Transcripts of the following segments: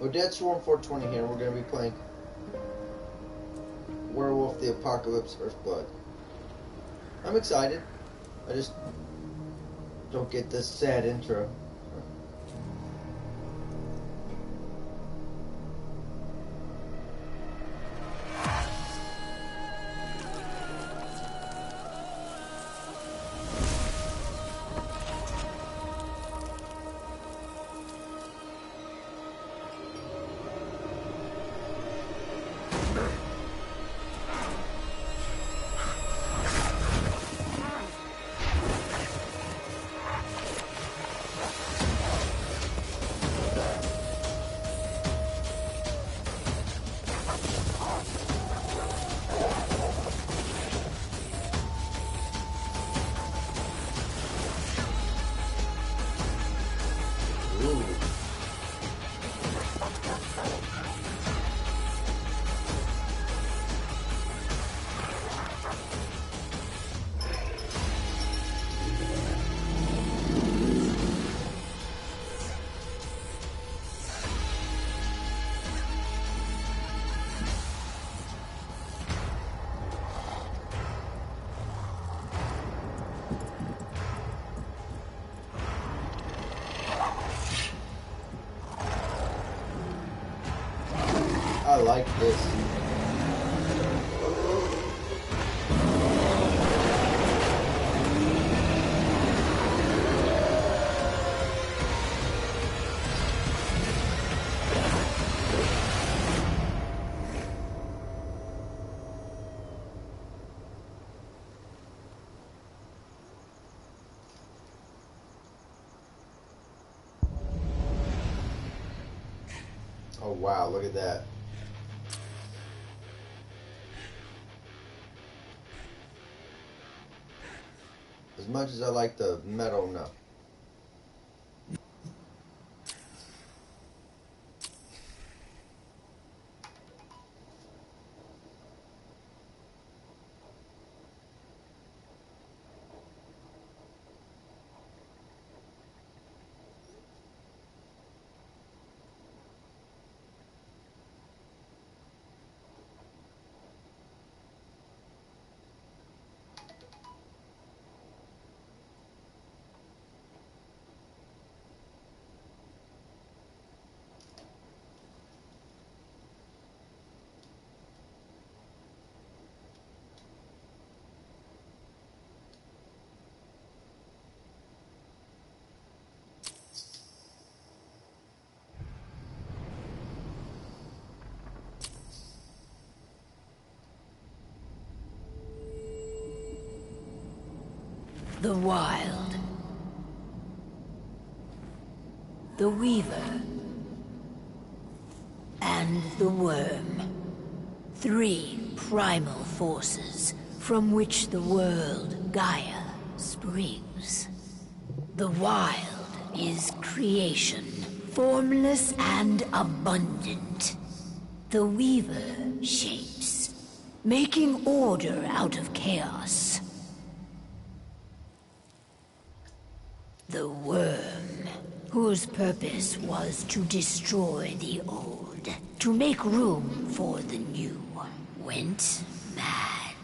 Odette Swarm 420 here, and we're going to be playing Werewolf the Apocalypse Earthblood. I'm excited. I just don't get this sad intro. I like this. Oh wow, look at that. As much as I like the metal, no. The Wild. The Weaver. And the Worm. 3 primal forces from which the world Gaia springs. The Wild is creation, formless and abundant. The Weaver shapes, making order out of chaos. The Worm, whose purpose was to destroy the old, to make room for the new, went mad.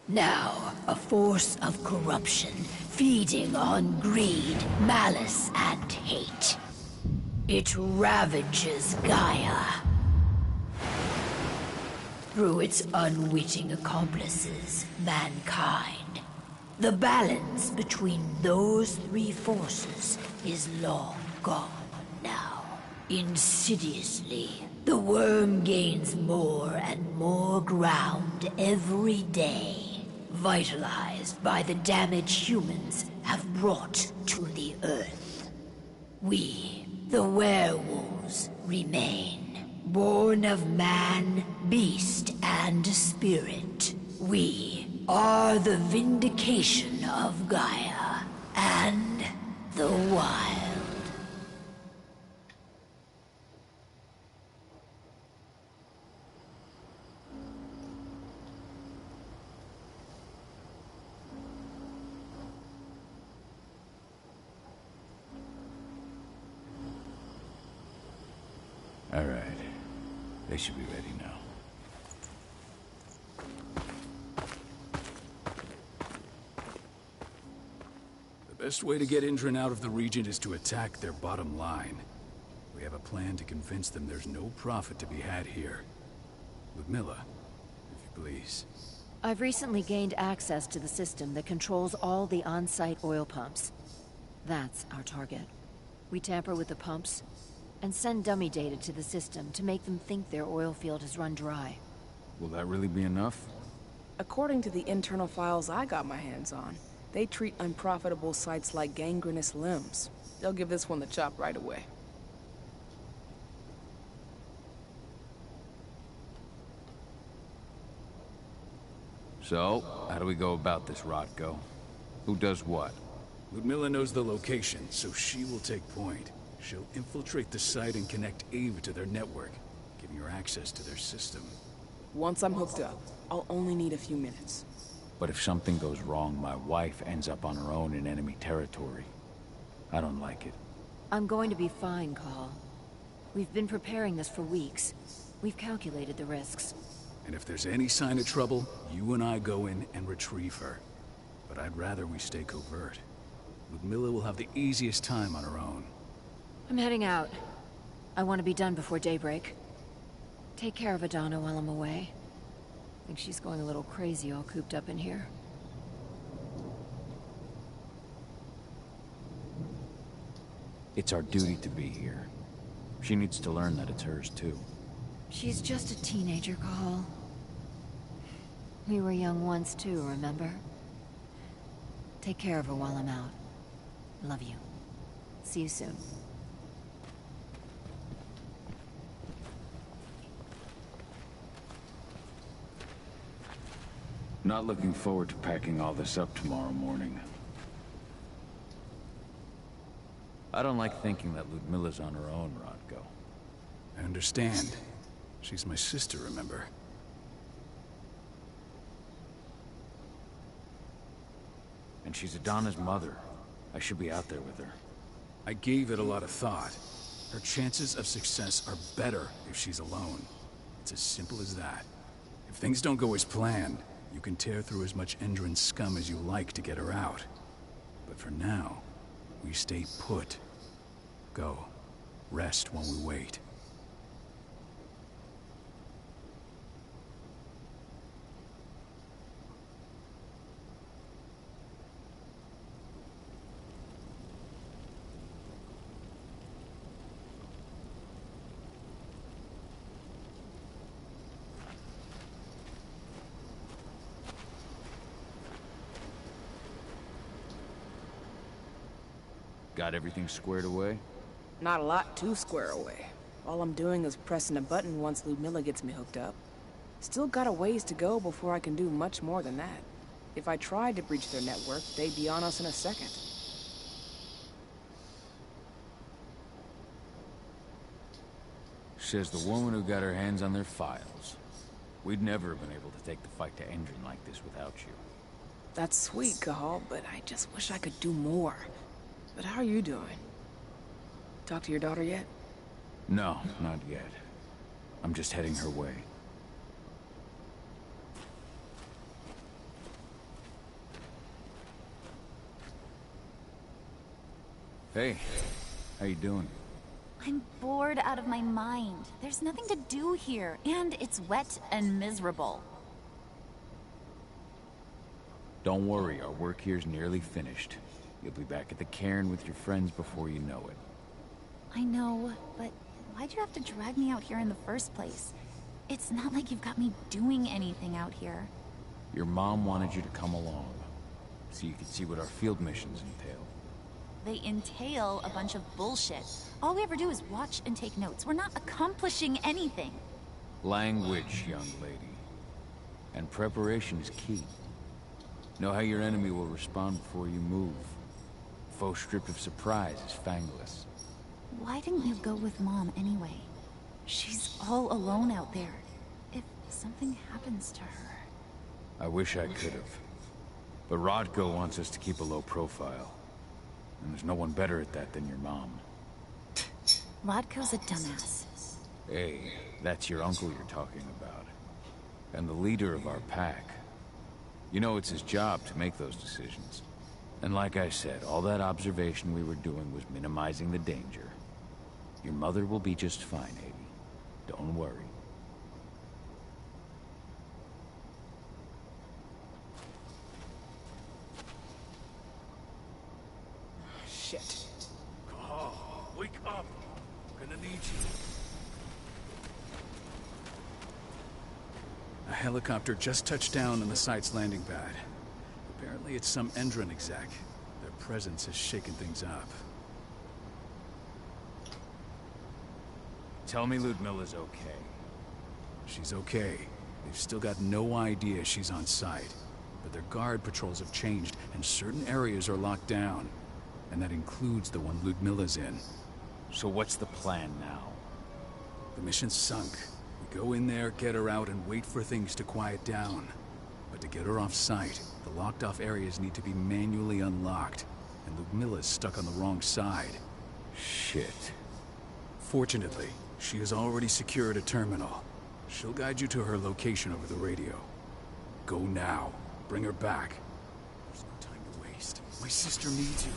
Now, a force of corruption, feeding on greed, malice, and hate. It ravages Gaia. Through its unwitting accomplices, mankind. The balance between those 3 forces is long gone now. Insidiously, the Worm gains more and more ground every day, vitalized by the damage humans have brought to the Earth. We, the werewolves, remain, born of man, beast, and spirit. We are the vindication of Gaia and the Wild. They should be ready now. The best way to get Indran out of the region is to attack their bottom line. We have a plan to convince them there's no profit to be had here. Ludmilla, if you please. I've recently gained access to the system that controls all the on-site oil pumps. That's our target. We tamper with the pumps and send dummy data to the system to make them think their oil field has run dry. Will that really be enough? According to the internal files I got my hands on, they treat unprofitable sites like gangrenous limbs. They'll give this one the chop right away. So, how do we go about this, Rotko? Who does what? Ludmilla knows the location, so she will take point. She'll infiltrate the site and connect Ava to their network, giving her access to their system. Once I'm hooked up, I'll only need a few minutes. But if something goes wrong, my wife ends up on her own in enemy territory. I don't like it. I'm going to be fine, Call. We've been preparing this for weeks. We've calculated the risks. And if there's any sign of trouble, you and I go in and retrieve her. But I'd rather we stay covert. Ludmilla will have the easiest time on her own. I'm heading out. I want to be done before daybreak. Take care of Adana while I'm away. I think she's going a little crazy all cooped up in here. It's our duty to be here. She needs to learn that it's hers too. She's just a teenager, Call. We were young once too, remember? Take care of her while I'm out. Love you. See you soon. Not looking forward to packing all this up tomorrow morning. I don't like thinking that Ludmilla's on her own, Rotko. I understand. She's my sister, remember? And she's Adana's mother. I should be out there with her. I gave it a lot of thought. Her chances of success are better if she's alone. It's as simple as that. If things don't go as planned, you can tear through as much Endron scum as you like to get her out. But for now, we stay put. Go. Rest while we wait. Got everything squared away? Not a lot to square away. All I'm doing is pressing a button once Ludmilla gets me hooked up. Still got a ways to go before I can do much more than that. If I tried to breach their network, they'd be on us in a second. Says the woman who got her hands on their files. We'd never have been able to take the fight to Endron like this without you. That's sweet, Cahal, but I just wish I could do more. But how are you doing? Talk to your daughter yet? No, not yet. I'm just heading her way. Hey, how you doing? I'm bored out of my mind. There's nothing to do here, and it's wet and miserable. Don't worry, our work here's nearly finished. You'll be back at the cairn with your friends before you know it. I know, but why'd you have to drag me out here in the first place? It's not like you've got me doing anything out here. Your mom wanted you to come along, so you could see what our field missions entail. They entail a bunch of bullshit. All we ever do is watch and take notes. We're not accomplishing anything. Language, young lady. And preparation is key. Know how your enemy will respond before you move. Faux stripped of surprise is fangless. Why didn't you go with Mom anyway? She's all alone out there. If something happens to her... I wish I could have. But Rodko wants us to keep a low profile. And there's no one better at that than your mom. Rodko's a dumbass. Hey, that's your uncle you're talking about. And the leader of our pack. You know, it's his job to make those decisions. And like I said, all that observation we were doing was minimizing the danger. Your mother will be just fine, Abby. Don't worry. Shit. Oh, wake up. I'm gonna need you. A helicopter just touched down on the site's landing pad. Apparently it's some Endron exec. Their presence has shaken things up. Tell me Ludmilla's okay. She's okay. They've still got no idea she's on site. But their guard patrols have changed, and certain areas are locked down. And that includes the one Ludmilla's in. So what's the plan now? The mission's sunk. We go in there, get her out, and wait for things to quiet down. But to get her off site, the locked-off areas need to be manually unlocked. And Ludmilla's stuck on the wrong side. Shit. Fortunately, she has already secured a terminal. She'll guide you to her location over the radio. Go now. Bring her back. There's no time to waste. My sister needs you.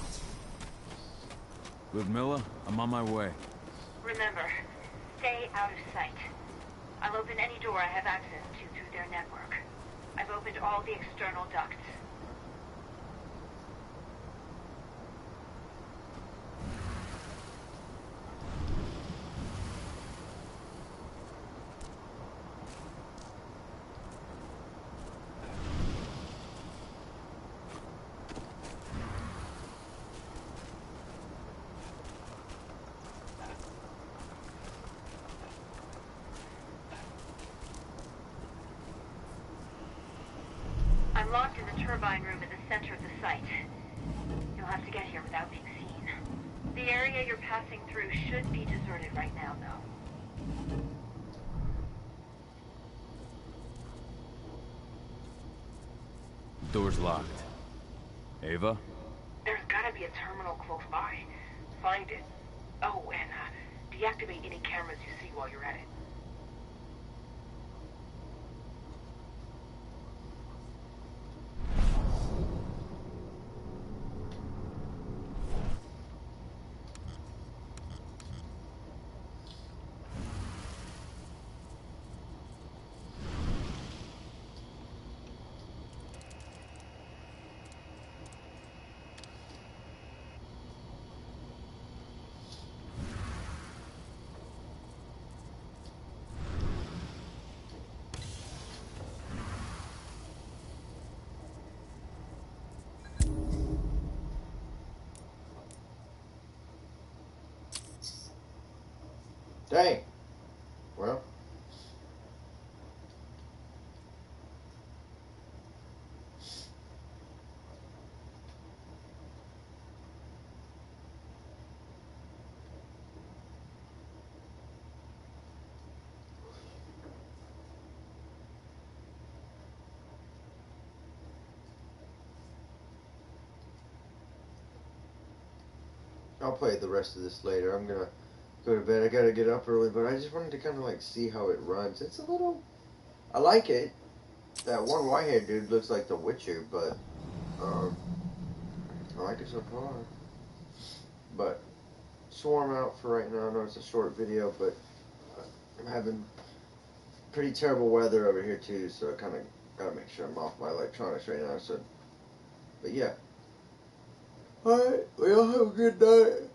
Ludmilla, I'm on my way. Remember, stay out of sight. I'll open any door I have access to through their network. I've opened all the external ducts. I'm locked in the turbine room in the center of the site. You'll have to get here without being seen. The area you're passing through should be deserted right now, though. Door's locked. Ava? There's gotta be a terminal close by. Find it. Oh, and deactivate any cameras you see while you're at it. Dang. Well. I'll play the rest of this later. I'm gonna go to bed. I gotta get up early, but I just wanted to kind of like see how it runs. It's a little... I like it. That one white-haired dude looks like the Witcher, but I like it so far. But Swarm out for right now. I know it's a short video, but I'm having pretty terrible weather over here too, so I kind of gotta make sure I'm off my electronics right now. So, but yeah. Alright, we all have a good night.